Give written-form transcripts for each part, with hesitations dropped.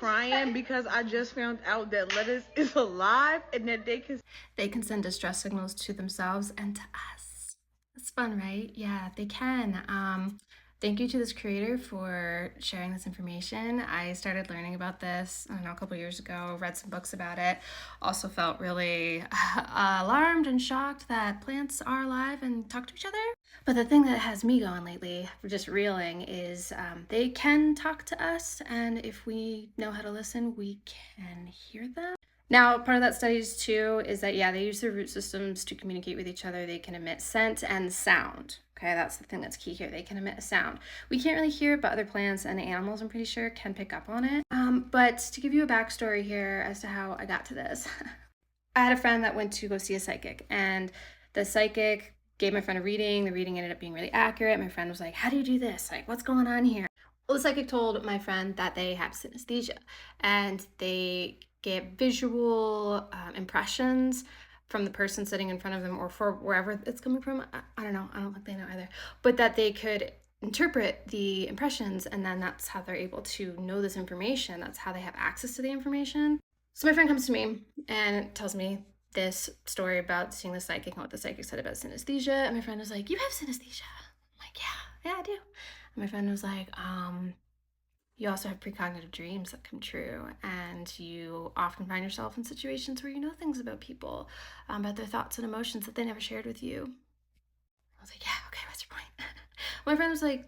crying because I just found out that lettuce is alive and that they can send distress signals to themselves and to us. It's fun, right? Yeah, they can. Thank you to this creator for sharing this information. I started learning about this, I don't know, a couple years ago, read some books about it. Also felt really alarmed and shocked that plants are alive and talk to each other. But the thing that has me going lately, just reeling, is they can talk to us, and if we know how to listen, we can hear them. Now, part of that studies too is that, yeah, they use their root systems to communicate with each other. They can emit scent and sound. Okay, that's the thing that's key here. They can emit a sound. We can't really hear it, but other plants and animals, I'm pretty sure, can pick up on it. But to give you a backstory here as to how I got to this, I had a friend that went to go see a psychic, and the psychic gave my friend a reading. The reading ended up being really accurate. My friend was like, "How do you do this? Like, what's going on here?" Well, the psychic told my friend that they have synesthesia, and they get visual impressions from the person sitting in front of them or for wherever it's coming from. I don't know. I don't think they know either. But that they could interpret the impressions, and then that's how they're able to know this information. That's how they have access to the information. So my friend comes to me and tells me this story about seeing the psychic and what the psychic said about synesthesia. And my friend was like, "You have synesthesia." I'm like, yeah, I do. And my friend was like, you also have precognitive dreams that come true, and you often find yourself in situations where you know things about people, about their thoughts and emotions that they never shared with you. I was like, yeah, okay, what's your point? My friend was like,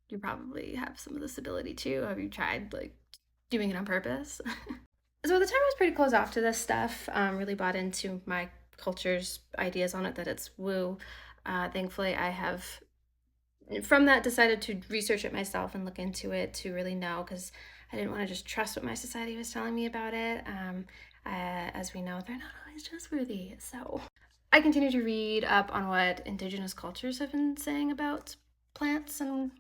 you probably have some of this ability too. Have you tried like doing it on purpose? So at the time, I was pretty closed off to this stuff. Really bought into my culture's ideas on it that it's woo. Thankfully, I have from that decided to research it myself and look into it to really know, because I didn't want to just trust what my society was telling me about it. As we know, they're not always trustworthy. So I continue to read up on what indigenous cultures have been saying about plants and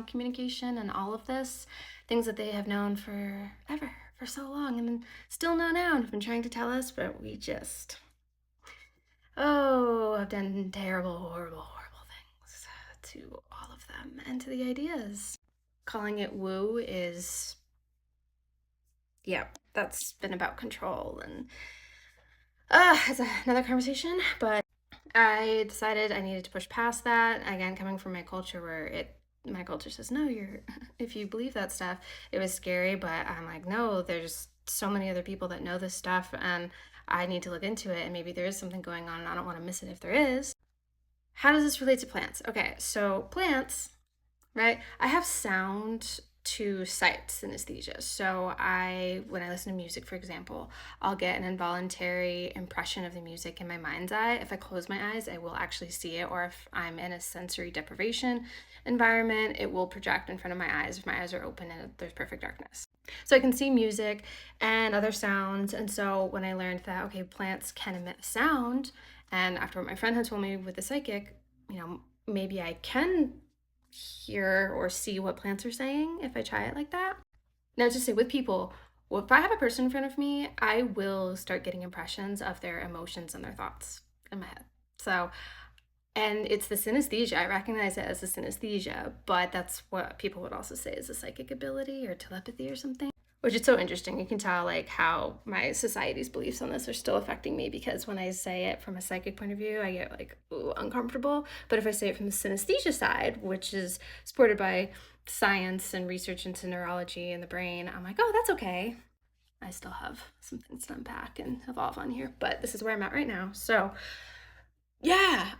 communication and all of this, things that they have known forever, for so long, and still know now and have been trying to tell us, but we just, have done terrible, horrible, horrible things to all of them and to the ideas. Calling it woo is, yeah, that's been about control, and it's another conversation, but I decided I needed to push past that. Again, coming from my culture where my culture says, no, if you believe that stuff, it was scary, but I'm like, no, there's so many other people that know this stuff, and I need to look into it, and maybe there is something going on, and I don't want to miss it if there is. How does this relate to plants? Okay, so plants, right? I have sound to sight synesthesia. So when I listen to music, for example, I'll get an involuntary impression of the music in my mind's eye. If I close my eyes, I will actually see it. Or if I'm in a sensory deprivation environment, it will project in front of my eyes if my eyes are open and there's perfect darkness. So I can see music and other sounds. And so when I learned that, okay, plants can emit sound, and after what my friend had told me with the psychic, maybe I can hear or see what plants are saying if I try it like that. Now, to say with people, well, if I have a person in front of me, I will start getting impressions of their emotions and their thoughts in my head. So, and it's the synesthesia. I recognize it as a synesthesia, but that's what people would also say is a psychic ability or telepathy or something. Which is so interesting. You can tell like how my society's beliefs on this are still affecting me, because when I say it from a psychic point of view, I get like uncomfortable. But if I say it from the synesthesia side, which is supported by science and research into neurology and the brain, I'm like, oh, that's okay. I still have some things to unpack and evolve on here, but this is where I'm at right now. So yeah.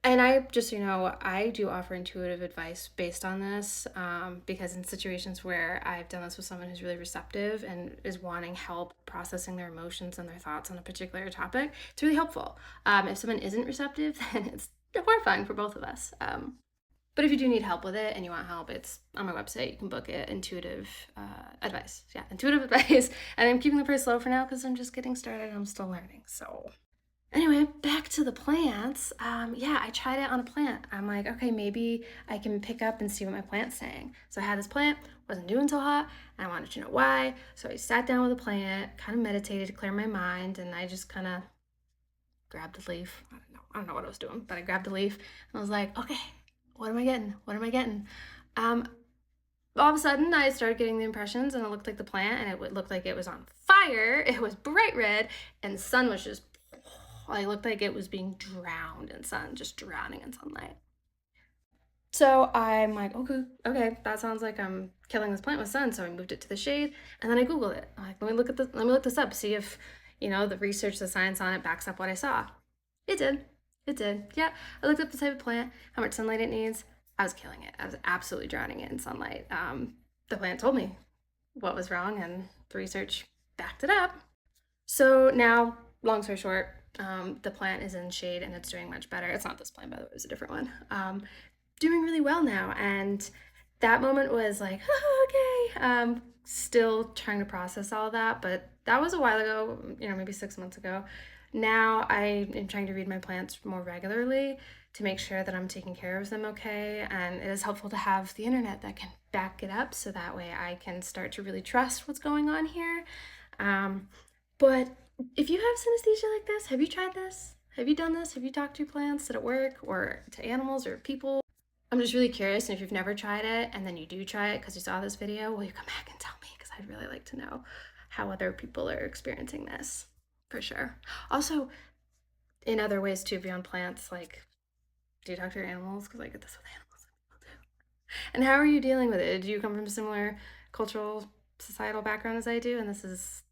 And I just, I do offer intuitive advice based on this, because in situations where I've done this with someone who's really receptive and is wanting help processing their emotions and their thoughts on a particular topic, it's really helpful. If someone isn't receptive, then it's horrifying for both of us. But if you do need help with it and you want help, it's on my website. You can book it. Intuitive advice. Yeah, intuitive advice. And I'm keeping the price low for now because I'm just getting started. I'm still learning. So anyway, back to the plants. I tried it on a plant. I'm like, okay, maybe I can pick up and see what my plant's saying. So I had this plant, wasn't doing so hot, and I wanted to know why. So I sat down with the plant, kind of meditated to clear my mind, and I just kind of grabbed a leaf. I don't know what I was doing, but I grabbed a leaf and I was like, okay, what am I getting? What am I getting? All of a sudden, I started getting the impressions, and it looked like the plant, and it looked like it was on fire. It was bright red, and the sun was just, I looked like it was being drowned in sun, just drowning in sunlight. So I'm like, okay, that sounds like I'm killing this plant with sun. So I moved it to the shade, and then I Googled it. I'm like, let me look this up, see if, the research, the science on it backs up what I saw. It did. It did. Yeah. I looked up the type of plant, how much sunlight it needs. I was killing it. I was absolutely drowning it in sunlight. The plant told me what was wrong, and the research backed it up. So now, long story short, the plant is in shade and it's doing much better. It's not this plant, by the way, it was a different one. Doing really well now. And that moment was like, oh, okay. Still trying to process all that, but that was a while ago, maybe 6 months ago. Now I am trying to read my plants more regularly to make sure that I'm taking care of them okay. And it is helpful to have the internet that can back it up so that way I can start to really trust what's going on here. But if you have synesthesia like this, have you tried this? Have you done this? Have you talked to your plants? Did it work? Or to animals or people? I'm just really curious, and if you've never tried it and then you do try it because you saw this video, will you come back and tell me? Because I'd really like to know how other people are experiencing this, for sure. Also, in other ways too, beyond plants, like, do you talk to your animals? Because I get this with animals. And how are you dealing with it? Do you come from a similar cultural, societal background as I do, and this is,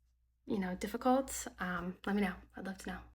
difficult? Let me know. I'd love to know.